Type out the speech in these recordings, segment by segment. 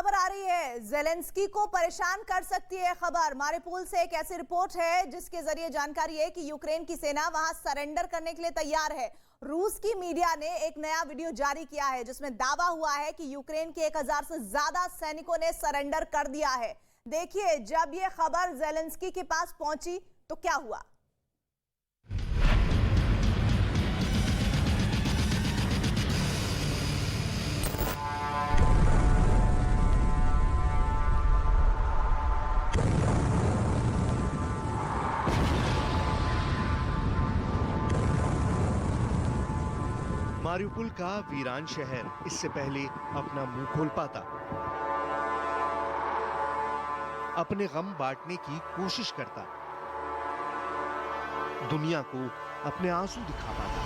खबर आ रही है, ज़ेलेंस्की को परेशान कर सकती है खबर। मारिपुल से एक ऐसी रिपोर्ट है जिसके जरिए जानकारी है कि यूक्रेन की सेना वहां सरेंडर करने के लिए तैयार है। रूस की मीडिया ने एक नया वीडियो जारी किया है जिसमें दावा हुआ है कि यूक्रेन के 1000 से ज्यादा सैनिकों ने सरेंडर कर दिया है। देखिए, जब यह खबर ज़ेलेंस्की के पास पहुंची तो क्या हुआ। मारियुपोल का वीरान शहर इससे पहले अपना मुंह खोल पाता, अपने गम बांटने की कोशिश करता, दुनिया को अपने आंसू दिखा पाता।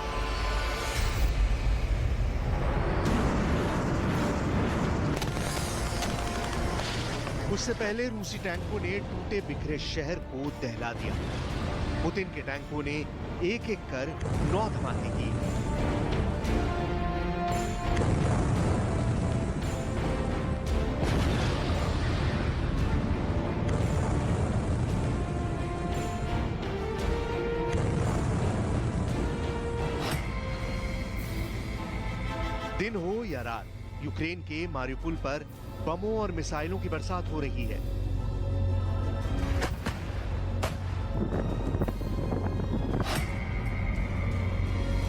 उससे पहले रूसी टैंकों ने टूटे बिखरे शहर को दहला दिया। पुतिन के टैंकों ने एक एक कर 9 धमाके किए। दिन हो या रात, यूक्रेन के मारियुपोल पर बमों और मिसाइलों की बरसात हो रही है।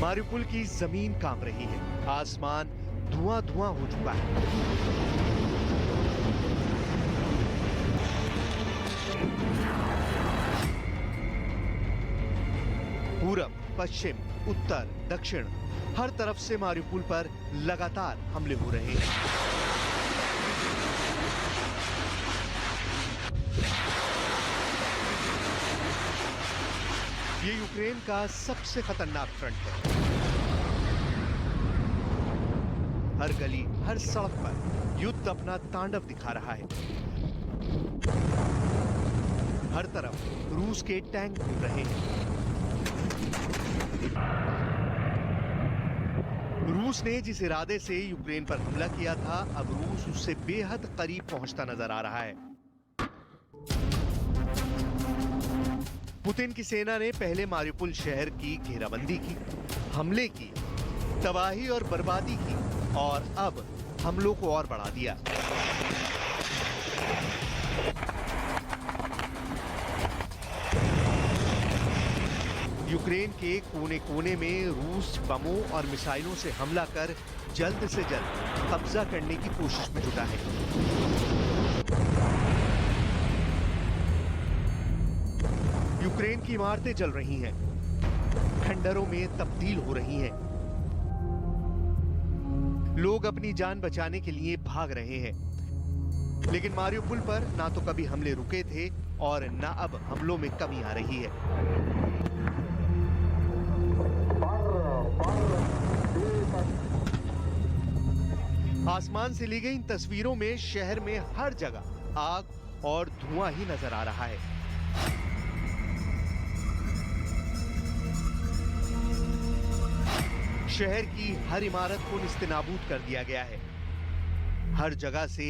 मारियुपोल की जमीन कांप रही है, आसमान धुआं धुआं हो चुका है। पूरब, पश्चिम, उत्तर, दक्षिण, हर तरफ से मारियुपोल पर लगातार हमले हो रहे हैं। ये यूक्रेन का सबसे खतरनाक फ्रंट है। हर गली, हर सड़क पर युद्ध अपना तांडव दिखा रहा है। हर तरफ रूस के टैंक घूम रहे हैं। रूस ने जिस इरादे से यूक्रेन पर हमला किया था, अब रूस उससे बेहद करीब पहुंचता नजर आ रहा है। पुतिन की सेना ने पहले मारियुपोल शहर की घेराबंदी की, हमले की, तबाही और बर्बादी की और अब हमलों को और बढ़ा दिया। यूक्रेन के कोने कोने में रूस बमों और मिसाइलों से हमला कर जल्द से जल्द कब्जा करने की कोशिश में जुटा है। यूक्रेन की इमारतें जल रही हैं, खंडरों में तब्दील हो रही हैं। लोग अपनी जान बचाने के लिए भाग रहे हैं, लेकिन मारियुपोल पर ना तो कभी हमले रुके थे और ना अब हमलों में कमी आ रही है। आसमान से ली गई इन तस्वीरों में शहर में हर जगह आग और धुआं ही नजर आ रहा है। शहर की हर इमारत को निस्तेनाबूद कर दिया गया है। हर जगह से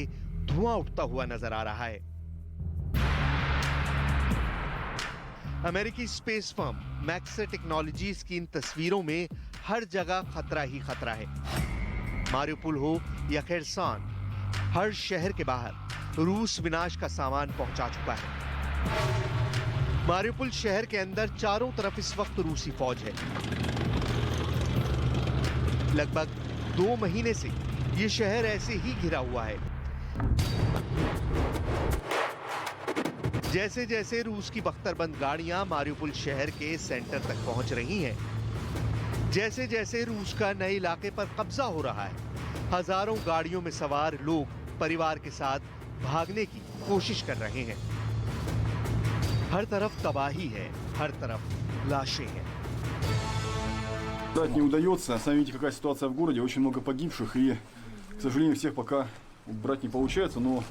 धुआं उठता हुआ नजर आ रहा है। अमेरिकी स्पेस फर्म मैक्स टेक्नोलॉजीज की इन तस्वीरों में हर जगह खतरा ही खतरा है। मारियुपोल हो या खेरसन, हर शहर के बाहर रूस विनाश का सामान पहुंचा चुका है। मारियुपोल शहर के अंदर चारों तरफ इस वक्त रूसी फौज है। लगभग 2 महीने से ये शहर ऐसे ही घिरा हुआ है। जैसे जैसे रूस की बख्तरबंद गाड़ियां मारियुपोल शहर के सेंटर तक पहुंच रही हैं, जैसे जैसे रूस का नए इलाके पर कब्जा हो रहा है, हजारों गाड़ियों में सवार लोग परिवार के साथ भागने की कोशिश कर रहे हैं। हर तरफ तबाही है, हर तरफ लाशें हैं। Не удается. Сами видите, какая ситуация в городе. Очень много погибших. И, к сожалению, всех пока убрать не получается. Но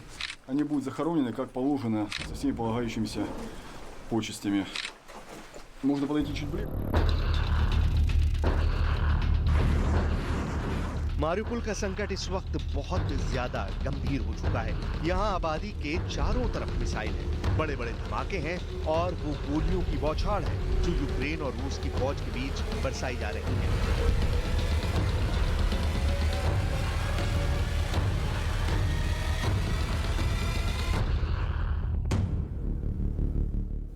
они будут захоронены, как положено, со всеми полагающимися почестями. Можно подойти чуть ближе. मारियुपोल का संकट इस वक्त बहुत ज्यादा गंभीर हो चुका है। यहाँ आबादी के चारों तरफ मिसाइल है, बड़े बड़े धमाके हैं और वो गोलियों की बौछार है जो यूक्रेन और रूस की फौज के बीच बरसाई जा रही है।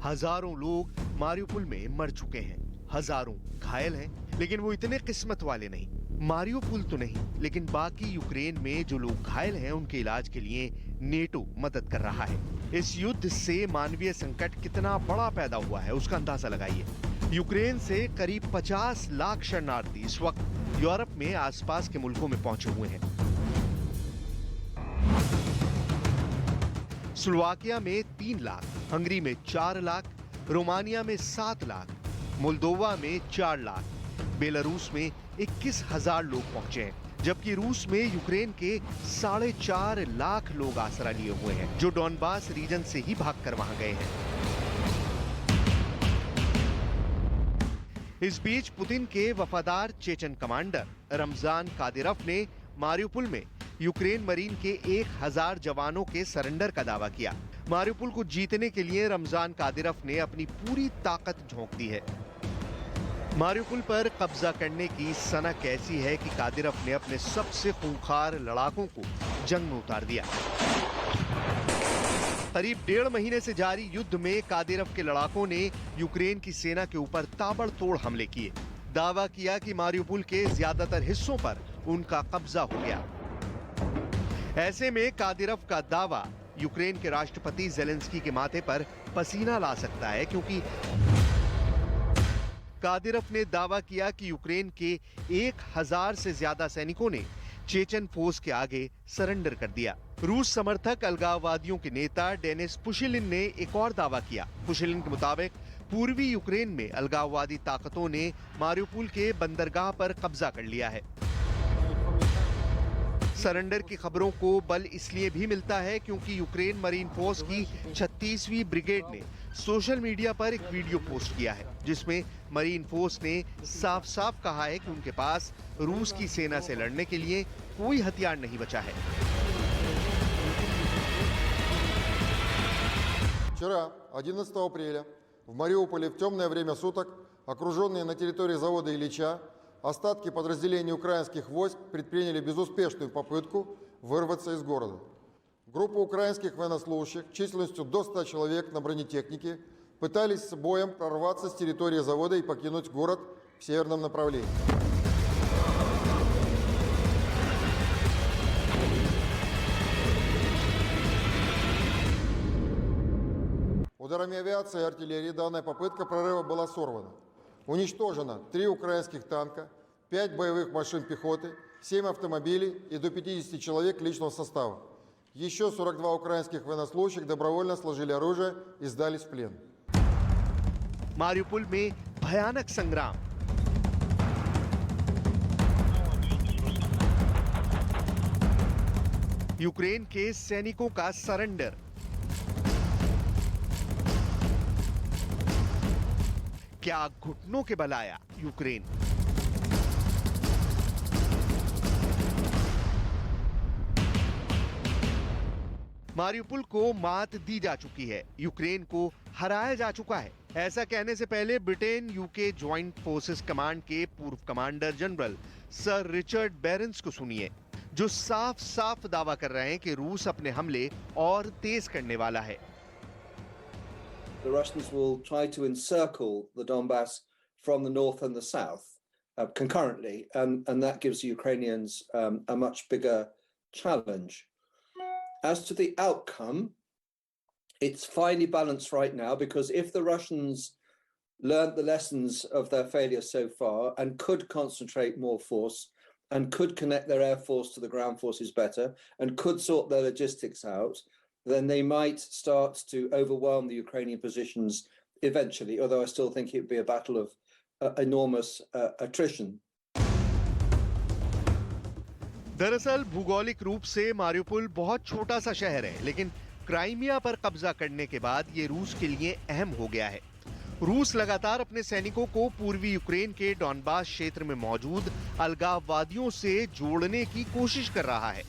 हजारों लोग मारियुपोल में मर चुके हैं, हजारों घायल हैं, लेकिन वो इतने किस्मत वाले नहीं। मारियुपोल तो नहीं, लेकिन बाकी यूक्रेन में जो लोग घायल हैं उनके इलाज के लिए नेटो मदद कर रहा है। इस युद्ध से मानवीय संकट कितना बड़ा पैदा हुआ है उसका अंदाजा लगाइए। यूक्रेन से करीब 50 लाख शरणार्थी इस वक्त यूरोप में आसपास के मुल्कों में पहुंचे हुए हैं। स्लोवाकिया में 3 लाख, हंगरी में 4 लाख, रोमानिया में 7 लाख, मोल्दोवा में 4 लाख, बेलारूस में 21,000 लोग पहुंचे हैं, जबकि रूस में यूक्रेन के 4.5 लाख लोग आसरा लिए हुए हैं, जो डॉनबास रीजन से ही भागकर वहां गए हैं। इस बीच पुतिन के वफादार चेचन कमांडर रमजान कादिरोव ने मारियुपोल में यूक्रेन मरीन के 1000 जवानों के सरेंडर का दावा किया। मारियुपोल को जीतने के लिए रमजान कादिरोव ने अपनी पूरी ताकत झोंक दी है। मारियुपोल पर कब्जा करने की सनक ऐसी है कि कादिरोव ने अपने सबसे खूंखार लड़ाकों को जंग में उतार दिया। करीब 1.5 महीने से जारी युद्ध में कादिरोव के लड़ाकों ने यूक्रेन की सेना के ऊपर ताबड़तोड़ हमले किए। दावा किया कि मारियुपोल के ज्यादातर हिस्सों पर उनका कब्जा हो गया। ऐसे में कादिरोव का दावा यूक्रेन के राष्ट्रपति ज़ेलेंस्की के माथे पर पसीना ला सकता है, क्योंकि कादिरोव ने दावा किया कि यूक्रेन के 1000 से ज्यादा सैनिकों ने चेचन फोर्स के आगे सरेंडर कर दिया। रूस समर्थक अलगाववादियों के नेता डेनिस पुशिलिन ने एक और दावा किया। पुशिलिन के मुताबिक पूर्वी यूक्रेन में अलगाववादी ताकतों ने मारियुपोल के बंदरगाह पर कब्जा कर लिया है। सरेंडर की खबरों को बल इसलिए भी मिलता है क्योंकि यूक्रेन मरीन फोर्स की 36वीं ब्रिगेड ने सोशल मीडिया पर एक वीडियो पोस्ट किया है, जिसमें मरीन फोर्स ने साफ साफ कहा है कि उनके पास रूस की सेना से लड़ने के लिए कोई हथियार नहीं बचा है। Вчера, 11 апреля, в Мариуполе в темное время суток, окруженные на территории завода Ильича, остатки подразделений украинских войск предприняли безуспешную попытку вырваться из города. Группа украинских военнослужащих численностью до 100 человек на бронетехнике пытались с боем прорваться с территории завода и покинуть город в северном направлении. Ударами авиации и артиллерии данная попытка прорыва была сорвана. Уничтожено 3 украинских танка, 5 боевых машин пехоты, 7 автомобилей и до 50 человек личного состава. Еще 42 украинских военнослужащих добровольно сложили оружие и сдались в плен. मारियुपोल में भयानक संग्राम। यूक्रेन के सैनिकों का सरेंडर। क्या घुटनों के बल आया यूक्रेन? मारियुपोल को मात दी जा चुकी है, यूक्रेन को हराया जा चुका है। ऐसा कहने से पहले Britain UK joint forces command के पूर्व कमांडर जनरल सर रिचर्ड बेरेंस को सुनिए, जो साफ साफ दावा कर रहे हैं कि रूस अपने हमले और तेज करने वाला है। The Russians will try to encircle the Donbass from the north and the south concurrently, and that gives the Ukrainians a much bigger challenge. As to the outcome, it's finely balanced right now, because if the Russians learned the lessons of their failure so far and could concentrate more force and could connect their air force to the ground forces better and could sort their logistics out, then they might start to overwhelm the Ukrainian positions eventually, although I still think it would be a battle of enormous attrition. दरअसल भूगोलिक रूप से Mariupol बहुत छोटा सा शहर है, लेकिन Crimea पर कब्जा करने के बाद ये रूस के लिए अहम हो गया है। रूस लगातार अपने सैनिकों को पूर्वी यूक्रेन के डॉनबास क्षेत्र में मौजूद अलगाववादियों से जोड़ने की कोशिश कर रहा है।